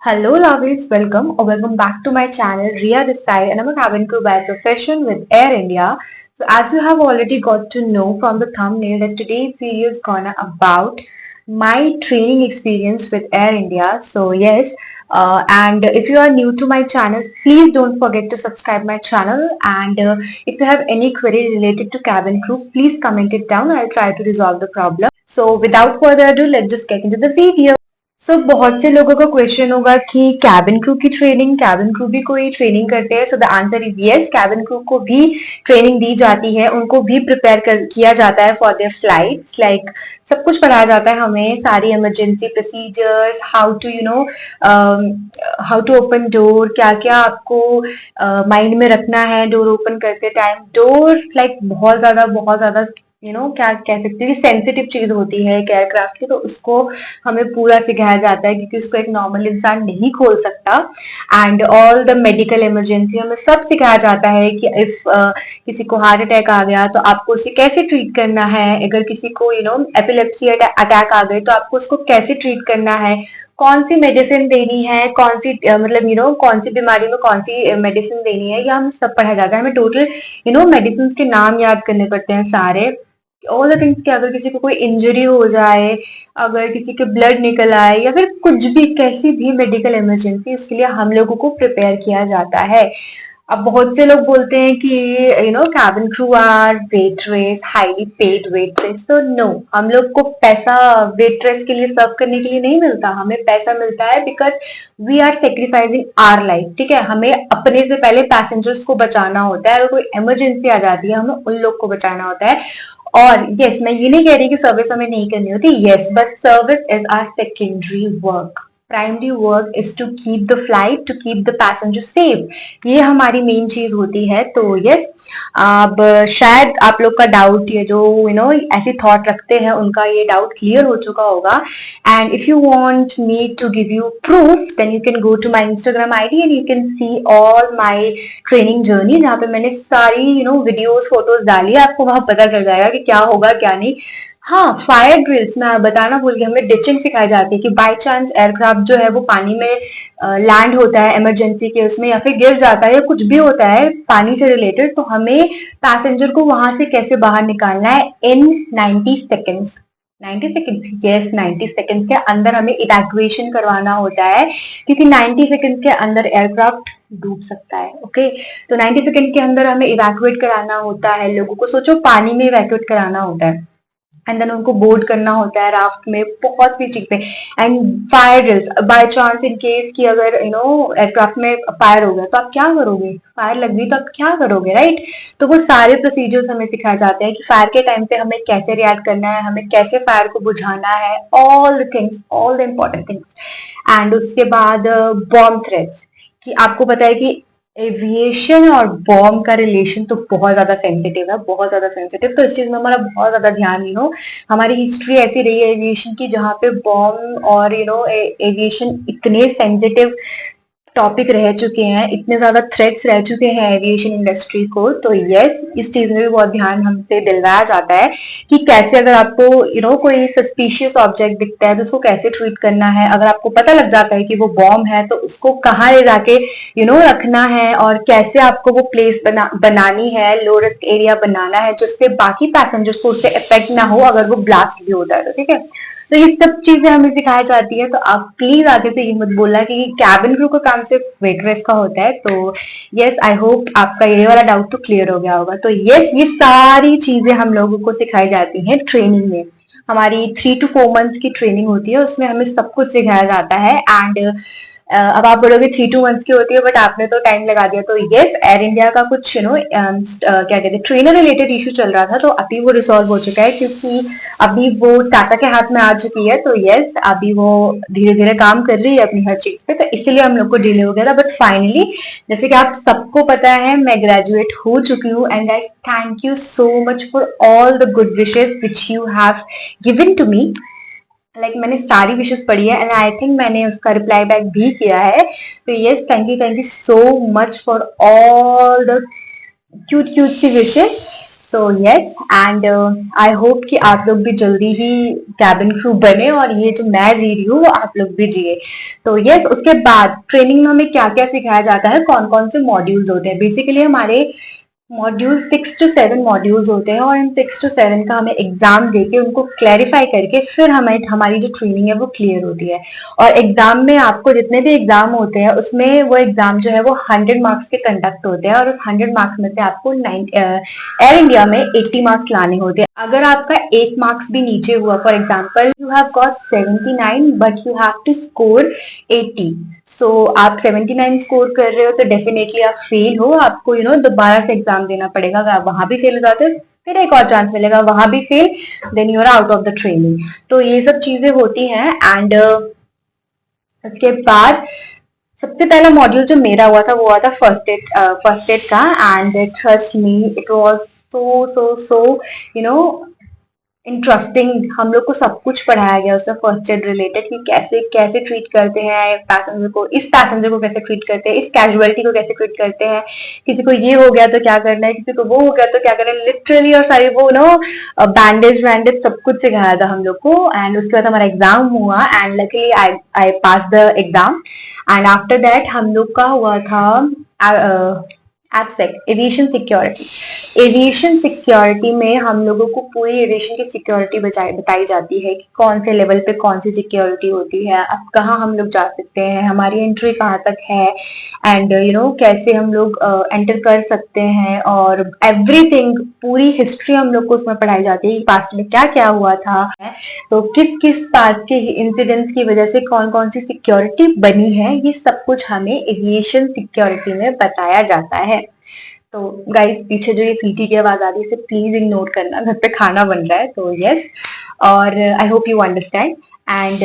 Hello, lovies. Welcome or welcome back to my channel. Ria this side, and I'm a cabin crew by profession with Air India. So, as you have already got to know from the thumbnail, that today's video is gonna about my training experience with Air India. So, yes, and if you are new to my channel, please don't forget to subscribe my channel. And if you have any query related to cabin crew, please comment it down. I'll try to resolve the problem. So, without further ado, let's just get into the video. बहुत से लोगों का question होगा कि cabin crew की training, cabin crew भी कोई training करते हैं? So the answer is yes, cabin crew को भी ट्रेनिंग दी जाती है, उनको भी किया जाता है फॉर देयर फ्लाइट्स। लाइक सब कुछ पढ़ाया जाता है हमें, सारी emergency procedures, how to open door, क्या क्या आपको माइंड में रखना है डोर ओपन करते टाइम। डोर लाइक बहुत ज्यादा क्या कह सकते हैं, सेंसिटिव चीज होती है एक एयरक्राफ्ट की, तो उसको हमें पूरा सिखाया जाता है क्योंकि उसको एक नॉर्मल इंसान नहीं खोल सकता। And all the medical emergency हमें सब सिखाया जाता है कि इफ किसी को हार्ट अटैक आ गया तो आपको उसे कैसे ट्रीट करना है, अगर किसी को एपिलेप्सी अटैक आ गए तो आपको उसको कैसे ट्रीट करना है, कौन सी मेडिसिन देनी है, कौन सी कौन सी बीमारी में कौन सी मेडिसिन देनी है, यह हमें सब पढ़ाया जाता है। हमें टोटल मेडिसिन के नाम याद करने पड़ते हैं सारे, ऑल द थिंग्स कि अगर किसी को कोई इंजरी हो जाए, अगर किसी के ब्लड निकल आए, या फिर कुछ भी कैसी भी मेडिकल इमरजेंसी, उसके लिए हम लोगों को प्रिपेयर किया जाता है। अब बहुत से लोग बोलते हैं कि cabin crew are waitress, highly paid waitress. तो नो, हम लोग को पैसा वेटरेस के लिए सर्व करने के लिए नहीं मिलता, हमें पैसा मिलता है because we are sacrificing our life. ठीक है, हमें अपने से पहले पैसेंजर्स को बचाना होता है, अगर कोई इमरजेंसी आ जाती है हमें उन लोग को बचाना होता है। और यस, मैं ये नहीं कह रही कि सर्विस हमें नहीं करनी होती, yes, but service is our secondary work. Primary work is to keep the flight, to keep the passenger safe, ये हमारी मेन चीज होती है। तो यस, अब शायद आप लोग का डाउट, ये जो ऐसी थॉट रखते हैं उनका ये डाउट क्लियर हो चुका होगा। And if you want me to give you proof, then you can go to my Instagram ID and you can see all my training journey, जहाँ पे मैंने सारी वीडियोस फोटोज डाली है, आपको वहां पता चल जाएगा कि क्या होगा क्या नहीं। हाँ, फायर ड्रिल्स मैं बताना भूल गई, हमें डिचिंग सिखाई जाती है कि बाय चांस एयरक्राफ्ट जो है वो पानी में लैंड होता है इमरजेंसी के उसमें, या फिर गिर जाता है, या कुछ भी होता है पानी से रिलेटेड, तो हमें पैसेंजर को वहां से कैसे बाहर निकालना है इन 90 सेकेंड्स। 90 सेकेंड्स, यस, 90 सेकेंड्स के अंदर हमें इवैक्यूएशन करवाना होता है, क्योंकि 90 सेकेंड के अंदर एयरक्राफ्ट डूब सकता है। ओके, तो 90 सेकेंड के अंदर हमें इवैक्यूएट कराना होता है लोगों को। सोचो, पानी में इवैक्यूएट कराना होता है, एंड देन उनको बोर्ड करना होता है राफ्ट में, बहुत सी चीजें। And fire drills, by chance in case कि अगर एयरक्राफ्ट में फायर हो गया तो आप क्या करोगे, फायर लग गई तो आप क्या करोगे, राइट? तो वो सारे प्रोसीजर्स हमें सिखाए जाते हैं कि फायर के टाइम पे हमें कैसे रिएक्ट करना है, हमें कैसे फायर को बुझाना है, all the things, all the important things. And उसके बाद बॉम्ब थ्रेट्स, कि आपको पता है कि एविएशन और बॉम्ब का रिलेशन तो बहुत ज्यादा सेंसिटिव है, बहुत ज्यादा सेंसिटिव। तो इस चीज में हमारा बहुत ज्यादा ध्यान, हमारी हिस्ट्री ऐसी रही है एविएशन की, जहाँ पे बॉम्ब और एविएशन इतने सेंसिटिव टॉपिक रह चुके हैं, इतने ज्यादा थ्रेट्स रह चुके हैं एविएशन इंडस्ट्री को। तो यस, इस चीज में भी बहुत ध्यान हमसे दिलवाया जाता है कि कैसे, अगर आपको कोई सस्पिशियस ऑब्जेक्ट दिखता है तो उसको कैसे ट्रीट करना है, अगर आपको पता लग जाता है कि वो बॉम्ब है तो उसको कहाँ ले जाके रखना है, और कैसे आपको वो प्लेस बनानी है, लो रिस्क एरिया बनाना है, जिससे बाकी पैसेंजर्स को उससे इफेक्ट ना हो अगर वो ब्लास्ट भी होता है तो। ठीक है, तो ये सब चीजें हमें सिखाई जाती है। तो आप प्लीज आगे से ये मत बोलना कि कैबिन क्रू का काम सिर्फ वेटरेस का होता है। तो यस, आई होप आपका ये वाला डाउट तो क्लियर हो गया होगा। तो यस, ये सारी चीजें हम लोगों को सिखाई जाती हैं ट्रेनिंग में। हमारी 3 to 4 मंथ्स की ट्रेनिंग होती है, उसमें हमें सब कुछ सिखाया जाता है। एंड अब आप बोलोगे 3 to 1 की होती है, बट आपने तो टाइम लगा दिया। तो यस, एयर इंडिया का कुछ क्या कहते हैं, ट्रेनर रिलेटेड इशू चल रहा था, तो अभी वो रिसॉल्व हो चुका है, क्योंकि अभी वो टाटा के हाथ में आ चुकी है। तो यस, अभी वो धीरे धीरे काम कर रही है अपनी हर चीज पे, तो इसीलिए हम लोग को डिले हो गया था। बट फाइनली, जैसे कि आप सबको पता है, मैं ग्रेजुएट हो चुकी हूँ। And guys, thank you so much for all the good wishes which you have given to me. मैंने सारी विशेष पढ़ी है, एंड आई थिंक मैंने उसका रिप्लाई बैक भी किया है। तो yes, thank you so much for all the cute cute see wishes. So yes, and I hope कि आप लोग भी जल्दी ही कैबिन क्रू बने और ये जो मैं जी रही हूँ वो आप लोग भी जिए। तो यस, उसके बाद ट्रेनिंग में हमें क्या क्या सिखाया जाता है, कौन कौन से मॉड्यूल्स होते हैं। बेसिकली हमारे मॉड्यूल 6 to 7 मॉड्यूल्स होते हैं और इन 6 to 7 का हमें एग्जाम देके उनको क्लैरिफाई करके फिर हमें हमारी जो ट्रेनिंग है वो क्लियर होती है। और एग्जाम में आपको जितने भी एग्जाम होते हैं उसमें वो एग्जाम जो है वो 100 मार्क्स के कंडक्ट होते हैं और उस 100 मार्क्स में से आपको एयर इंडिया में 80 मार्क्स लाने होते हैं। अगर आपका 1 मार्क्स भी नीचे हुआ, for example you have got 79 but you have to score 80, so आप 79 स्कोर कर रहे हो तो डेफिनेटली आप फेल हो, आपको दोबारा से एग्जाम देना पड़ेगा। अगर आप वहां भी फेल हो जाते हो फिर एक और चांस मिलेगा, वहां भी fail, then you are out of the training. तो ये सब चीजें होती हैं। एंड उसके बाद सबसे पहला मॉड्यूल जो मेरा हुआ था वो हुआ था फर्स्ट एड का। And trust me, it was so you know interesting. हम लोग को सब कुछ पढ़ाया गया उसका फर्स्ट एड रिलेटेड कि कैसे कैसे ट्रीट करते हैं पैसेंजर को, इस पैसेंजर को कैसे ट्रीट करते हैं, इस कैजुअलिटी को कैसे ट्रीट करते हैं, किसी को ये हो गया तो क्या करना है, किसी को वो हो गया तो क्या करना है, लिटरली। और सारी वो बैंडेज वैंडेज सब कुछ सिखाया था हम लोग को। एंड उसके बाद हमारा एग्जाम हुआ and luckily I pass the exam. And after that हम लोग का हुआ था एपसेक, एविएशन सिक्योरिटी। एविएशन सिक्योरिटी में हम लोगों को पूरी एविएशन की सिक्योरिटी बताई जाती है कि कौन से लेवल पे कौन सी सिक्योरिटी होती है, अब कहाँ हम लोग जा सकते हैं, हमारी एंट्री कहाँ तक है, एंड कैसे हम लोग एंटर कर सकते हैं, और एवरीथिंग पूरी हिस्ट्री हम लोग को उसमें पढ़ाई जाती है। पास्ट में क्या क्या हुआ था, तो किस किस पास्ट के इंसिडेंट्स की वजह से कौन कौन सी सिक्योरिटी बनी है, ये सब कुछ हमें एविएशन सिक्योरिटी में बताया जाता है। तो गाइस, पीछे जो ये सीटी की आवाज आ रही है इसे प्लीज इग्नोर करना, घर पे खाना बन रहा है। तो यस, और I hope you understand. And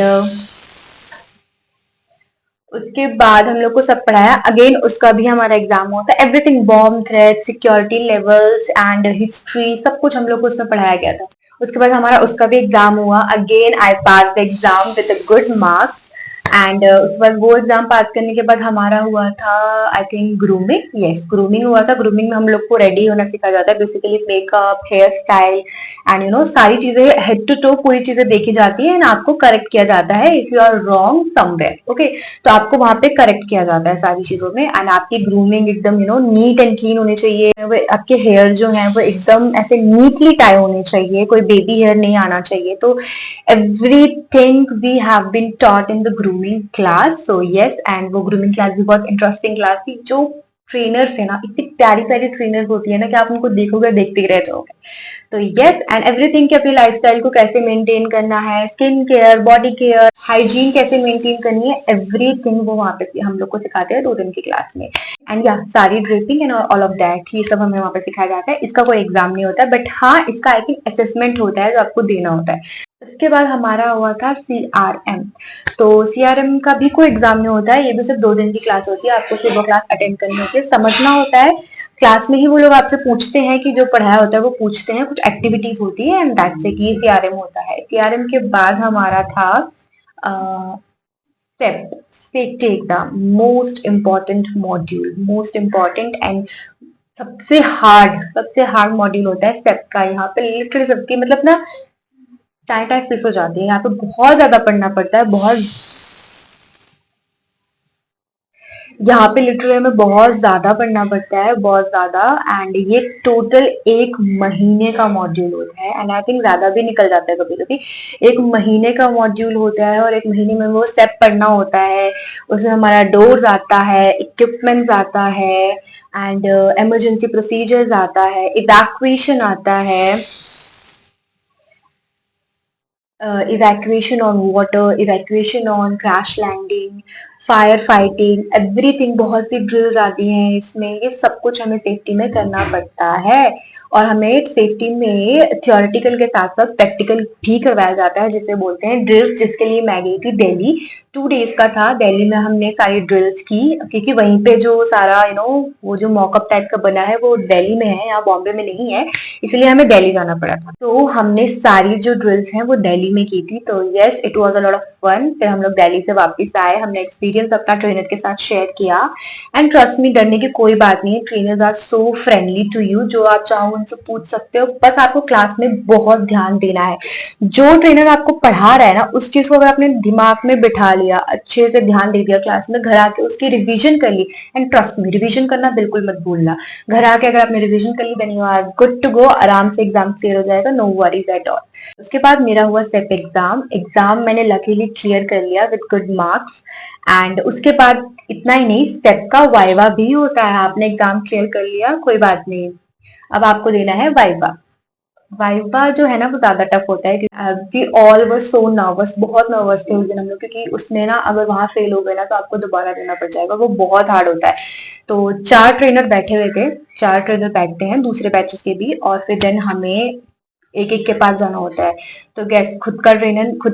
उसके बाद हम लोग को सब पढ़ाया, अगेन उसका भी हमारा एग्जाम होता है। Everything, bomb threat, security levels and history, सब कुछ हम लोग को उसमें पढ़ाया गया था। उसके बाद हमारा उसका भी एग्जाम हुआ। Again I pass the exam with a good marks. And उसके बाद वो एग्जाम पास करने के बाद हमारा हुआ था I think grooming. Yes, grooming हुआ था। ग्रूमिंग में हम लोग को रेडी होना सिखाया जाता है, basically makeup, hair style and सारी चीजें हेड टू टो पूरी चीजें देखी जाती है एंड आपको करेक्ट किया जाता है if you are wrong somewhere. Okay, तो आपको वहां पे करेक्ट किया जाता है सारी चीजों में। एंड आपकी ग्रूमिंग एकदम नीट एंड क्लीन होनी चाहिए। वो आपके हेयर जो है वो एकदम ऐसे नीटली टाई होने चाहिए, कोई बेबी हेयर नहीं आना चाहिए। तो everything we have been taught in the grooming class. So yes, and वो grooming class भी बहुत interesting class थी। जो ट्रेनर्स है ना, इतनी प्यारी प्यारी ट्रेनर्स होती है ना कि आप उनको देखोगे देखते ही रह जाओगे। तो यस, एंड एवरीथिंग कि अपनी लाइफस्टाइल को कैसे मेंटेन करना है, skin care, body care, hygiene कैसे मेंटेन करनी है, एवरीथिंग वो वहां पे हम लोग को सिखाते हैं 2 दिन की क्लास में। एंड या सारी draping and all of that, ये सब हमें वहां पे सिखाया जाता है। इसका कोई एग्जाम नहीं होता है, बट हाँ इसका आई थिंक असेसमेंट होता है जो आपको देना होता है। उसके बाद हमारा हुआ था CRM। तो CRM का भी कोई एग्जाम नहीं होता है, ये भी सिर्फ 2 दिन की क्लास होती है। आपको सिर्फ वो क्लास अटेंड करनी होती है, समझना होता है। क्लास में ही वो लोग आपसे पूछते हैं कि जो पढ़ाया होता है वो पूछते हैं, कुछ एक्टिविटीज होती है एंड दैट्स से कि CRM होता है। CRM के बाद हमारा था safety exam, most important module, most important and सबसे हार्ड मॉड्यूल होता है सेप का। यहाँ पे लिटरली सबकी मतलब ना टाइम टाइम फिक्स हो जाती है। यहाँ पे बहुत ज्यादा पढ़ना पड़ता है, यहाँ पे लिटरली में बहुत ज्यादा पढ़ना पड़ता है, बहुत ज्यादा। एंड ये टोटल 1 महीने का मॉड्यूल होता है एंड आई थिंक ज्यादा भी निकल जाता है कभी कभी। 1 महीने का मॉड्यूल होता है और 1 महीने में वो स्टेप पढ़ना होता है। उसमें हमारा डोर्स आता है, इक्विपमेंट्स आता है एंड इमरजेंसी प्रोसीजर्स आता है, इवैक्यूएशन आता है, evacuation on water, evacuation on crash landing, fire fighting, everything. बहुत सी ड्रिल्स आती हैं इसमें, ये सब कुछ हमें सेफ्टी में करना पड़ता है। और हमें सेफ्टी में थियोरेटिकल के साथ साथ प्रैक्टिकल भी करवाया जाता है, जिसे बोलते हैं ड्रिल्स, जिसके लिए मैं गई थी दिल्ली। 2 डेज का था। दिल्ली में हमने सारी ड्रिल्स की, क्योंकि वहीं पे जो सारा वो जो मॉकअप टाइप का बना है वो दिल्ली में है, यहाँ बॉम्बे में नहीं है, इसलिए हमें दिल्ली जाना पड़ा था। तो हमने सारी जो ड्रिल्स हैं वो दिल्ली में की थी। तो yes, it was a lot of fun. फिर हम लोग दिल्ली से वापस आए, हमने एक्सपीरियंस अपना ट्रेनर के साथ शेयर किया। एंड ट्रस्ट मी, डरने की कोई बात नहीं है। Trainers are so friendly to you, जो आप चाहो उनसे पूछ सकते हो। बस आपको क्लास में बहुत ध्यान देना है। जो ट्रेनर आपको पढ़ा रहा है ना, उस चीज को अगर आपने दिमाग में बिठा लिया, अच्छे से ध्यान दे दिया, क्लास में घर आके उसकी रिवीजन कर ली। एंड ट्रस्ट में, रिवीजन करना बिल्कुल मत भूलना। घर आके अगर आपने रिवीजन कर ली, then you are good to go. आराम से एग्जाम क्लियर हो जाएगा, नो वरीज एट ऑल। उसके बाद मेरा हुआ सेप एग्जाम। एग्जाम मैंने लकीली क्लियर कर लिया विद गुड मार्क्स। एंड उसके बाद इतना ही नहीं, स्टेप का वाइवा भी होता है। आपने एग्जाम क्लियर कर लिया, कोई बात नहीं, अब आपको देना है वाइवा। वाइवा जो है ना वो ज्यादा टफ होता है, क्योंकि we all were so nervous, बहुत नर्वस थे उस दिन हम लोग, क्योंकि उसमें ना अगर वहां फेल हो गए ना तो आपको दोबारा देना पड़ जाएगा, वो बहुत हार्ड होता है। तो 4 ट्रेनर बैठे हुए थे, 4 ट्रेनर बैठते हैं दूसरे बैचेस के भी, और फिर देन हमें एक एक के पास जाना होता है। तो गैस, खुद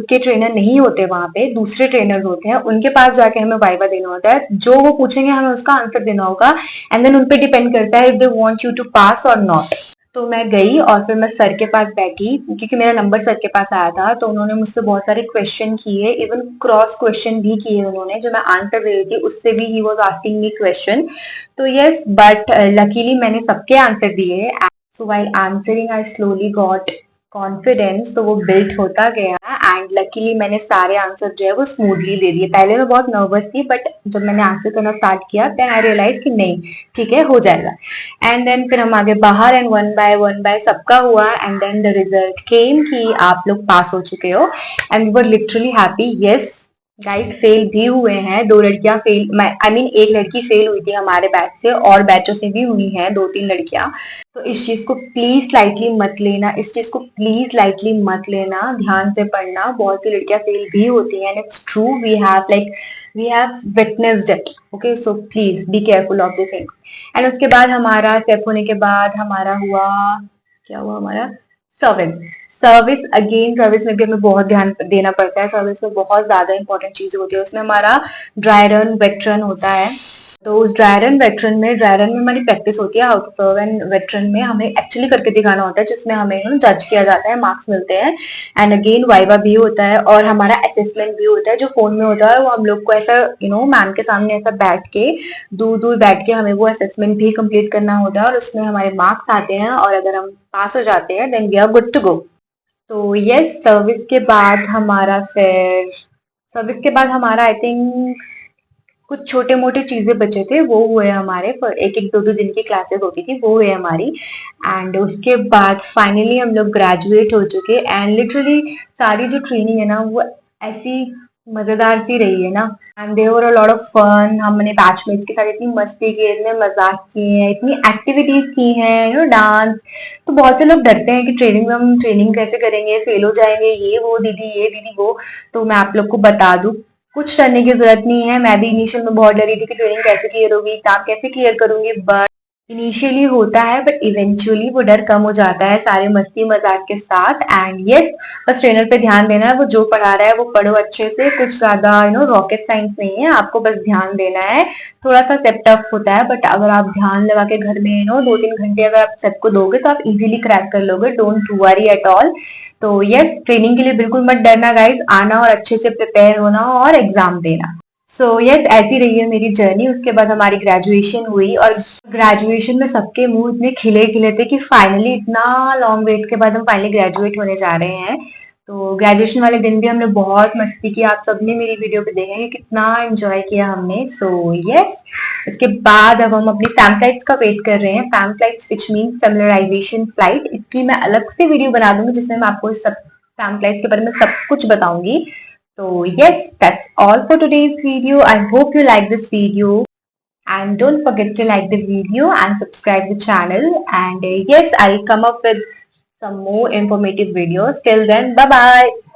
के ट्रेनर नहीं होते वहां पे, दूसरे ट्रेनर्स होते हैं, उनके पास जाके हमें वाइवा देना होता है। जो वो पूछेंगे हमें उसका आंसर देना होगा। एंड देन उनपे डिपेंड करता है if they want you to pass और नॉट। तो मैं गई और फिर मैं सर के पास बैठी, क्योंकि मेरा नंबर सर के पास आया था। तो उन्होंने मुझसे बहुत सारे क्वेश्चन किए, इवन क्रॉस क्वेश्चन भी किए उन्होंने, जो मैं आंसर दे रही थी उससे भी he was asking me question. तो यस, बट लकीली मैंने सबके आंसर दिए। सो व्हाइल आंसरिंग आई स्लोली गॉट कॉन्फिडेंस, तो वो बिल्ट होता गया। एंड लकीली मैंने सारे आंसर जो है वो स्मूथली दे दिए। पहले मैं बहुत नर्वस थी, बट जब मैंने आंसर करना स्टार्ट किया देन आई रियलाइज कि नहीं, ठीक है, हो जाएगा। एंड देन फिर हम आगे बाहर, एंड वन बाय सबका हुआ। And then the result came कि आप लोग पास हो चुके हो। And we were literally happy. Yes guys, fail भी हुए हैं, 2 लड़कियां फेल, आई मीन एक लड़की फेल हुई थी हमारे बैच से, और बैचों से भी हुई हैं 2-3 लड़कियां। तो इस चीज को प्लीज लाइटली मत लेना, इस चीज को प्लीज लाइटली मत लेना, ध्यान से पढ़ना। बहुत सी लड़कियां फेल भी होती हैं, it's true, we have witnessed it. Okay, so please be careful of the things. And उसके बाद हमारा सेप होने के बाद हमारा हुआ, क्या हुआ हमारा, सर्विस। सर्विस में भी हमें बहुत ध्यान देना पड़ता है। सर्विस में बहुत ज्यादा इंपॉर्टेंट चीजें होती है। उसमें हमारा ड्राई रन, वेट रन होता है। तो उस ड्राई रन में हमारी प्रैक्टिस होती है how to serve. And wet run में हमें एक्चुअली करके दिखाना होता है, जिसमें हमें जज किया जाता है, मार्क्स मिलते हैं। एंड अगेन वाइवा भी होता है, और हमारा असेसमेंट भी होता है जो फोन में होता है। वो हम लोग को ऐसा मैम के सामने ऐसा बैठ के, दूर दूर बैठ के हमें वो असेसमेंट भी कंप्लीट करना होता है, और उसमें हमारे मार्क्स आते हैं, और अगर हम पास हो जाते हैं then we are good to go. तो यस, सर्विस के बाद हमारा आई थिंक कुछ छोटे मोटे चीजें बचे थे, वो हुए हमारे, पर एक एक दो दो दिन की क्लासेस होती थी, वो हुए हमारी। एंड उसके बाद फाइनली हम लोग ग्रेजुएट हो चुके। एंड लिटरली सारी जो ट्रेनिंग है ना वो ऐसी मजेदार सी रही है ना। And there were a lot of fun. हमने बैचमेट्स के साथ इतनी मस्ती की, इतने मजाक किए हैं, इतनी एक्टिविटीज की हैं, डांस। तो बहुत से लोग डरते हैं कि ट्रेनिंग में हम ट्रेनिंग कैसे करेंगे, फेल हो जाएंगे, ये दीदी वो। तो मैं आप लोग को बता दूं, कुछ करने की जरूरत नहीं है। मैं भी इनिशियल में बहुत डरी थी कि ट्रेनिंग कैसे क्लियर होगी, एग्जाम कैसे क्लियर करूंगी, बट इनिशियली होता है, बट इवेंचुअली वो डर कम हो जाता है सारे मस्ती मजाक के साथ। एंड यस, बस ट्रेनर पे ध्यान देना है, वो जो पढ़ा रहा है वो पढ़ो अच्छे से। कुछ ज्यादा रॉकेट साइंस नहीं है, आपको बस ध्यान देना है। थोड़ा सा सेट टफ होता है, बट अगर आप ध्यान लगा के घर में 2-3 घंटे अगर आप सेट को दोगे तो आप इजीली क्रैक कर लोगे। Don't worry at all. तो यस, ट्रेनिंग के लिए बिल्कुल मत डरना गाइज, आना और अच्छे से प्रिपेयर होना और एग्जाम देना। सो यस, ऐसी रही है मेरी जर्नी। उसके बाद हमारी ग्रेजुएशन हुई, और ग्रेजुएशन में सबके मुंह इतने खिले खिले थे कि फाइनली इतना लॉन्ग वेट के बाद हम फाइनली ग्रेजुएट होने जा रहे हैं। तो ग्रेजुएशन वाले दिन भी हमने बहुत मस्ती की। आप सबने मेरी वीडियो पे देखा है कि कितना एंजॉय किया हमने। सो यस, इसके बाद अब हम अपनी फैम फ्लाइट्स का वेट कर रहे हैं। Fam flights which mean familiarization flight. इसकी मैं अलग से वीडियो बना दूंगी जिसमें मैं आपको इस सब फैम फ्लाइट्स के बारे में सब कुछ बताऊंगी। So yes, that's all for today's video. I hope you like this video, and don't forget to like the video and subscribe the channel. And yes, I'll come up with some more informative videos. Till then, bye bye.